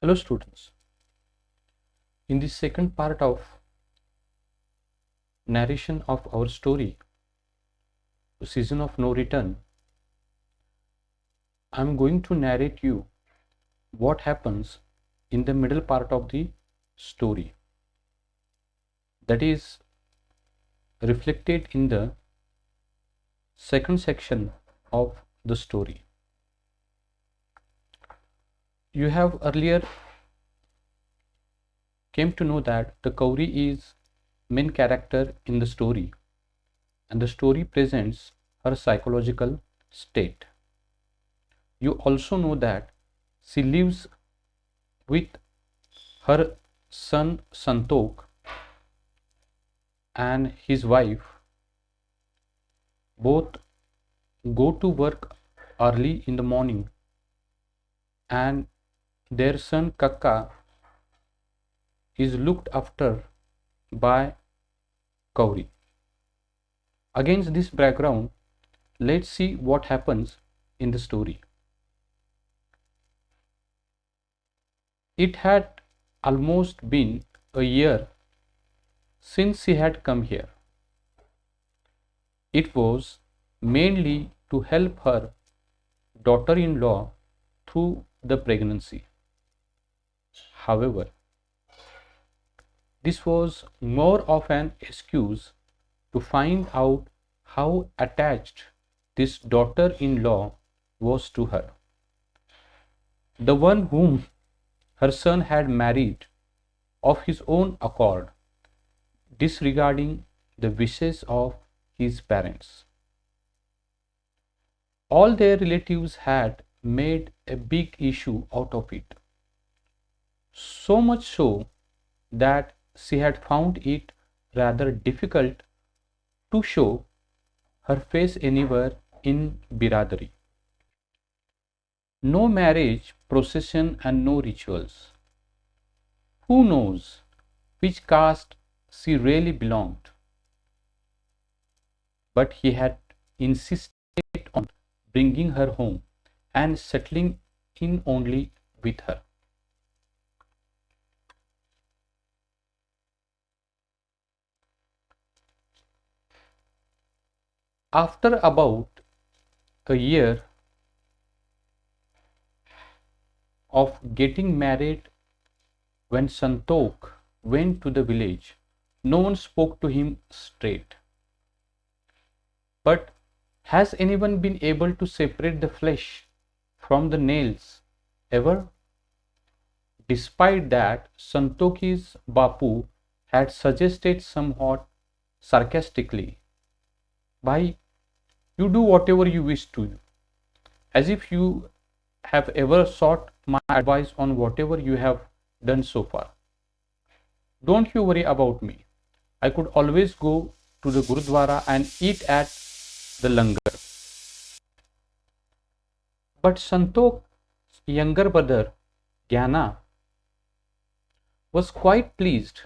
Hello students, in the second part of narration of our story, Season of No Return, I am going to narrate you what happens in the middle part of the story, that is reflected in the second section of the story. You have earlier came to know that the Kauri is main character in the story and the story presents her psychological state. You also know that she lives with her son Santok and his wife. Both go to work early in the morning and their son Kakka is looked after by Kauri. Against this background, let's see what happens in the story. It had almost been a year since she had come here. It was mainly to help her daughter-in-law through the pregnancy. However, this was more of an excuse to find out how attached this daughter-in-law was to her. The one whom her son had married of his own accord, disregarding the wishes of his parents. All their relatives had made a big issue out of it, so much so that she had found it rather difficult to show her face anywhere in Biradari. No marriage procession and no rituals. Who knows which caste she really belonged? But he had insisted on bringing her home and settling in only with her. After about a year of getting married, when Santok went to the village, no one spoke to him straight. But has anyone been able to separate the flesh from the nails ever? Despite that, Santok's Bapu had suggested somewhat sarcastically, "Bhai, you do whatever you wish to, as if you have ever sought my advice on whatever you have done so far. Don't you worry about me. I could always go to the Gurudwara and eat at the langar." But Santok's younger brother, Gyana, was quite pleased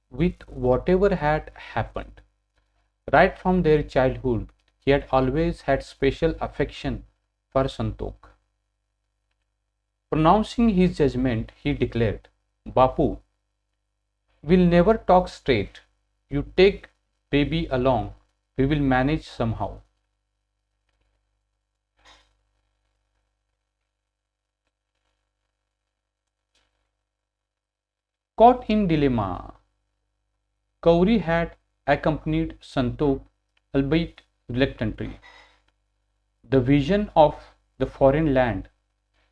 with whatever had happened. Right from their childhood, he had always had special affection for Santok. Pronouncing his judgment, he declared, "Bapu, we'll never talk straight. You take baby along. We will manage somehow." Caught in dilemma, Kauri had accompanied Santok, albeit reluctantly. The vision of the foreign land,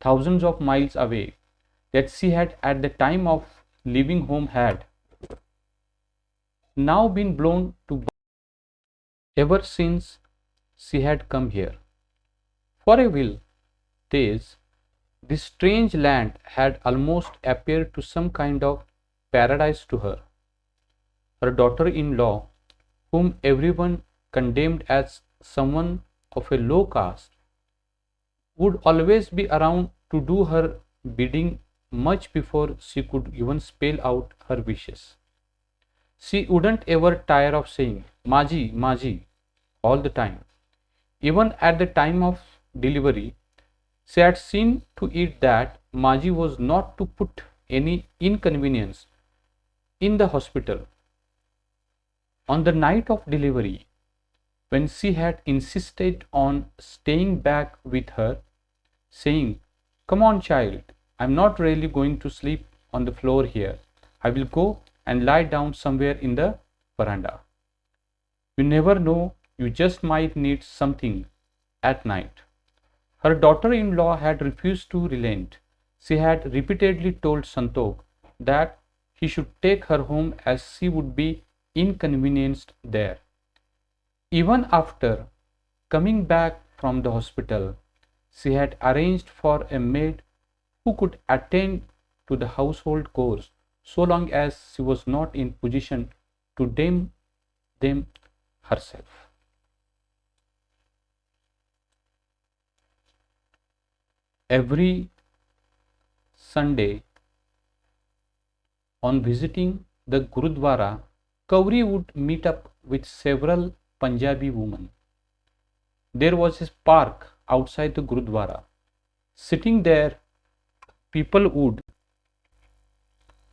thousands of miles away, that she had at the time of leaving home had now been blown to ever since she had come here. For a while, this strange land had almost appeared to some kind of paradise to her. Her daughter-in-law, whom everyone condemned as someone of a low caste, would always be around to do her bidding much before she could even spell out her wishes. She wouldn't ever tire of saying "Maji, Maji" all the time. Even at the time of delivery, she had seen to it that Maji was not to put any inconvenience in the hospital. On the night of delivery, when she had insisted on staying back with her, saying, "Come on, child, I'm not really going to sleep on the floor here. I will go and lie down somewhere in the veranda. You never know, you just might need something at night." Her daughter in law had refused to relent. She had repeatedly told Santok that he should take her home as she would be inconvenienced there. Even after coming back from the hospital, she had arranged for a maid who could attend to the household chores so long as she was not in position to do them herself. Every Sunday, on visiting the Gurudwara, Kauri would meet up with several Punjabi women. There was a park outside the Gurudwara. Sitting there, people would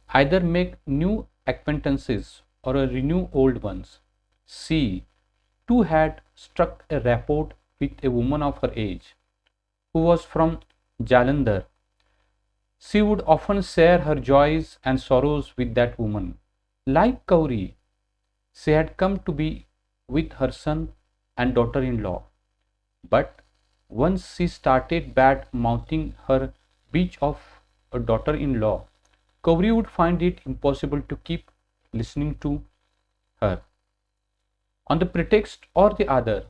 either make new acquaintances or renew old ones. She too had struck a rapport with a woman of her age who was from Jalandhar. She would often share her joys and sorrows with that woman. Like Kauri, she had come to be with her son and daughter in law. But once she started bad mouthing her bitch of a daughter in law, Kauri would find it impossible to keep listening to her. On the pretext or the other,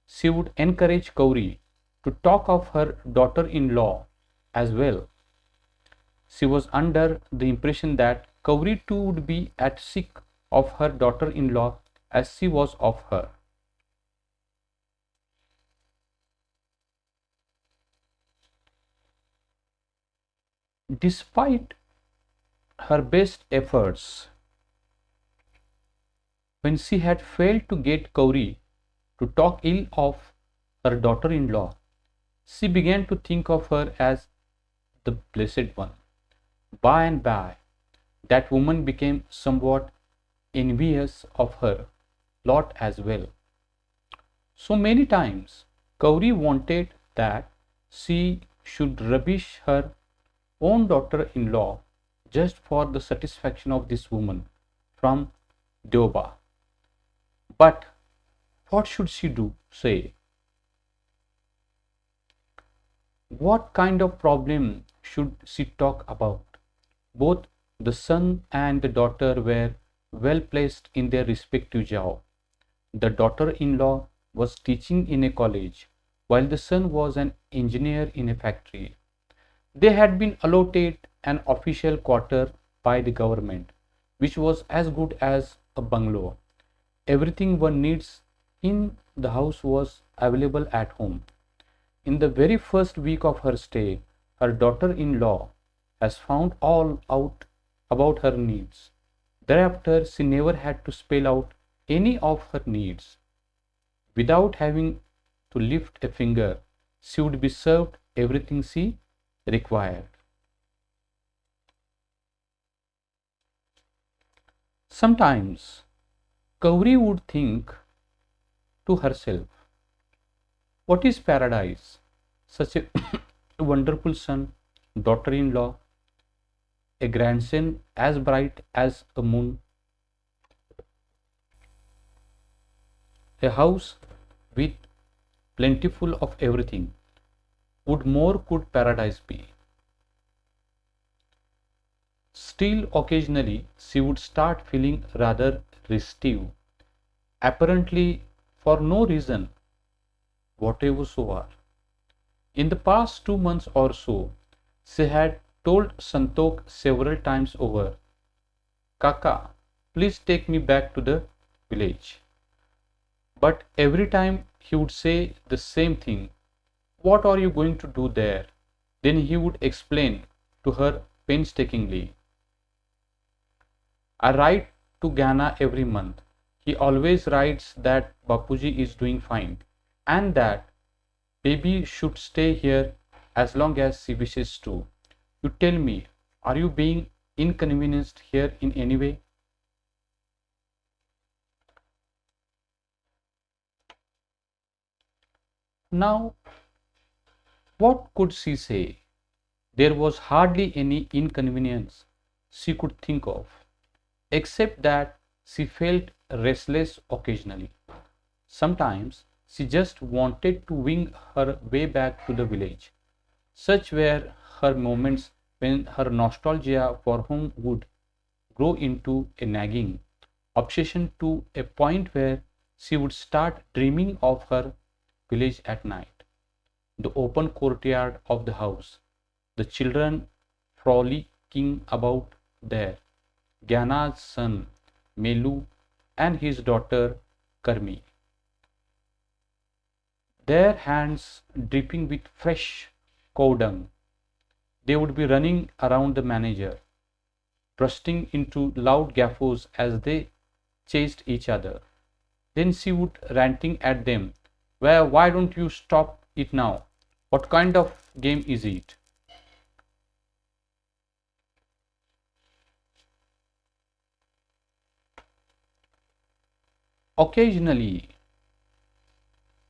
she would encourage Kauri to talk of her daughter in law as well. She was under the impression that Kauri too would be as sick of her daughter in law as she was of her. Despite her best efforts, when she had failed to get Kauri to talk ill of her daughter in law, she began to think of her as the Blessed One. By and by, that woman became somewhat envious of her lot as well. So many times, Kauri wanted that she should rubbish her own daughter in law just for the satisfaction of this woman from Deoba. But what should she do? Say, what kind of problem should she talk about? Both the son and the daughter were well placed in their respective job. The daughter in law was teaching in a college, while the son was an engineer in a factory. They had been allotted an official quarter by the government, which was as good as a bungalow. Everything one needs in the house was available at home. In the very first week of her stay, her daughter in law has found all out about her needs. Thereafter, she never had to spell out any of her needs. Without having to lift a finger, she would be served everything she required. Sometimes Kauri would think to herself, what is paradise? Such a wonderful son, daughter in law, a grandson as bright as a moon, a house with plentiful of everything. What more could paradise be? Still, occasionally, she would start feeling rather restive, apparently for no reason whatever so are. In the past 2 months or so, she had told Santok several times over, "Kaka, please take me back to the village." But every time he would say the same thing, "What are you going to do there?" Then he would explain to her painstakingly, "I write to Ghana every month. He always writes that Bapuji is doing fine and that baby should stay here as long as she wishes to. You tell me, are you being inconvenienced here in any way? Now, what could she say? There was hardly any inconvenience she could think of, except that she felt restless occasionally. Sometimes she just wanted to wing her way back to the village. Such were her moments when her nostalgia for home would grow into a nagging obsession to a point where she would start dreaming of her village at night, the open courtyard of the house, the children frolicking about there, Gyana's son Melu and his daughter Karmi, their hands dripping with fresh cow dung. They would be running around the manager, bursting into loud gaffos as they chased each other. Then she would ranting at them, why don't you stop it now? What kind of game is it? Occasionally,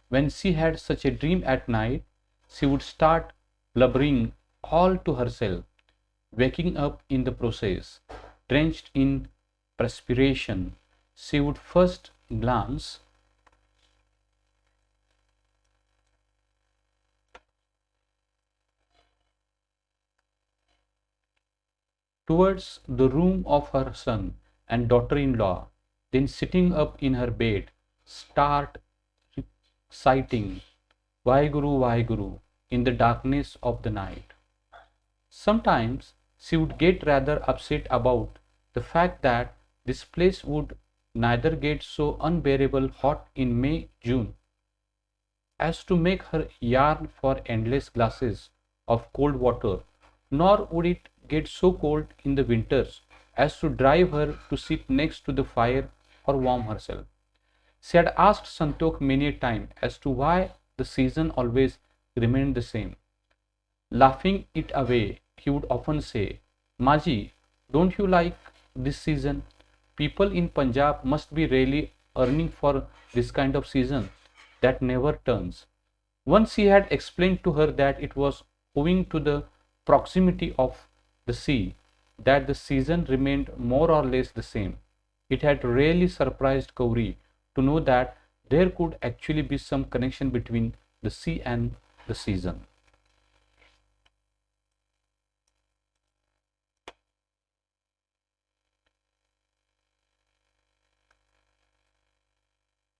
when she had such a dream at night, she would start blubbering all to herself, waking up in the process, drenched in perspiration. She would first glance towards the room of her son and daughter in law, then sitting up in her bed, start reciting Vaheguru Vaheguru in the darkness of the night. Sometimes she would get rather upset about the fact that this place would neither get so unbearable hot in May June as to make her yearn for endless glasses of cold water, nor would it get so cold in the winters as to drive her to sit next to the fire or warm herself. She had asked Santokh many a time as to why the season always remained the same. Laughing it away, he would often say, Maji, don't you like this season? People in Punjab must be really earning for this kind of season that never turns. Once he had explained to her that it was owing to the proximity of the sea that the season remained more or less the same. It had really surprised Kauri to know that there could actually be some connection between the sea and the season.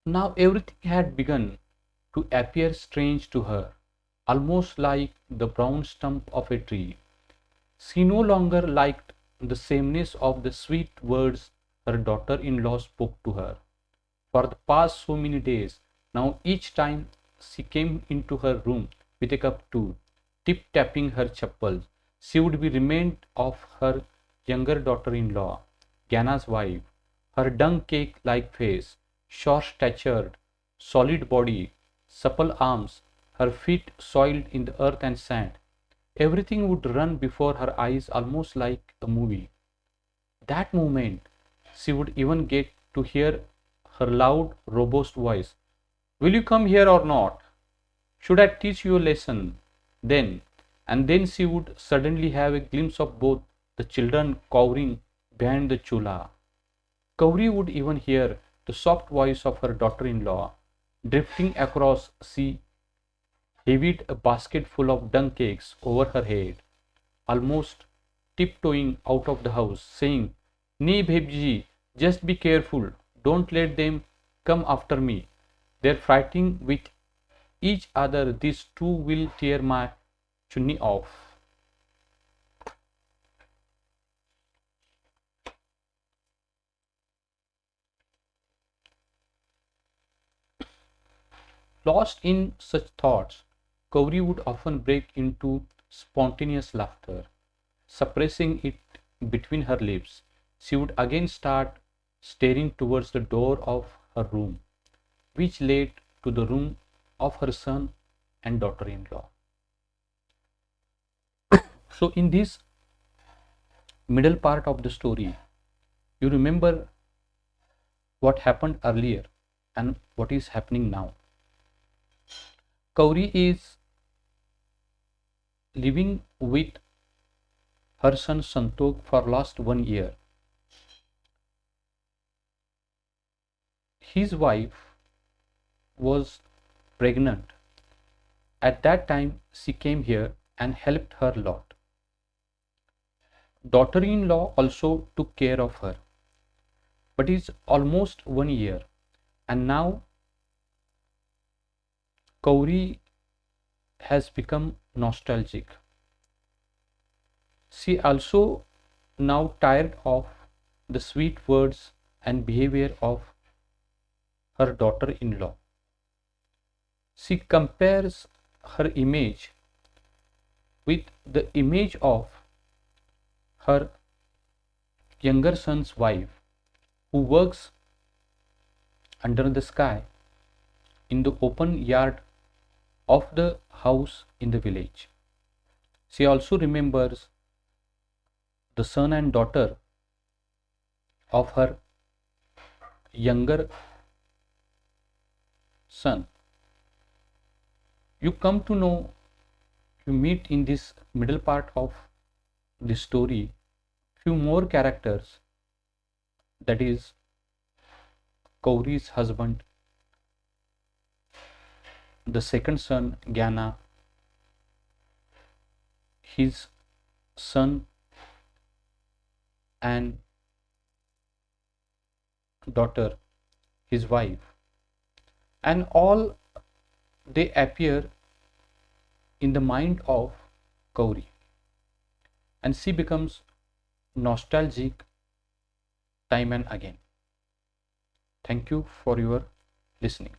Now everything had begun to appear strange to her, almost like the brown stump of a tree. She no longer liked the sameness of the sweet words her daughter in law spoke to her. For the past so many days, now each time she came into her room with a cup too, tip tapping her chappal, she would be reminded of her younger daughter in law, Gyana's wife, her dung cake like face, short statured, solid body, supple arms, her feet soiled in the earth and sand. Everything would run before her eyes almost like a movie. That moment, she would even get to hear her loud, robust voice. Will you come here or not? Should I teach you a lesson? Then, and then she would suddenly have a glimpse of both the children cowering behind the chula. Kauri would even hear the soft voice of her daughter in law drifting across. She heaved a basket full of dung cakes over her head, almost tiptoeing out of the house, saying, Nee Bhebji, just be careful. Don't let them come after me. They're fighting with each other. These two will tear my chunni off. Lost in such thoughts, Kauri would often break into spontaneous laughter. Suppressing it between her lips, she would again start staring towards the door of her room, which led to the room of her son and daughter in law. So, in this middle part of the story, you remember what happened earlier and what is happening now. Kauri is living with her son Santokh for last 1 year. His wife was pregnant. At that time, she came here and helped her lot. Daughter-in-law also took care of her. But it's almost 1 year, and now Kauri has become nostalgic. She also now tired of the sweet words and behavior of her daughter-in-law. She compares her image with the image of her younger son's wife, who works under the sky in the open yard of the house in the village. She also remembers the son and daughter of her younger son. You come to know, you meet in this middle part of the story few more characters, that is Kauri's husband, the second son Gyana, his son and daughter, his wife, and all they appear in the mind of Kauri, and she becomes nostalgic time and again. Thank you for your listening.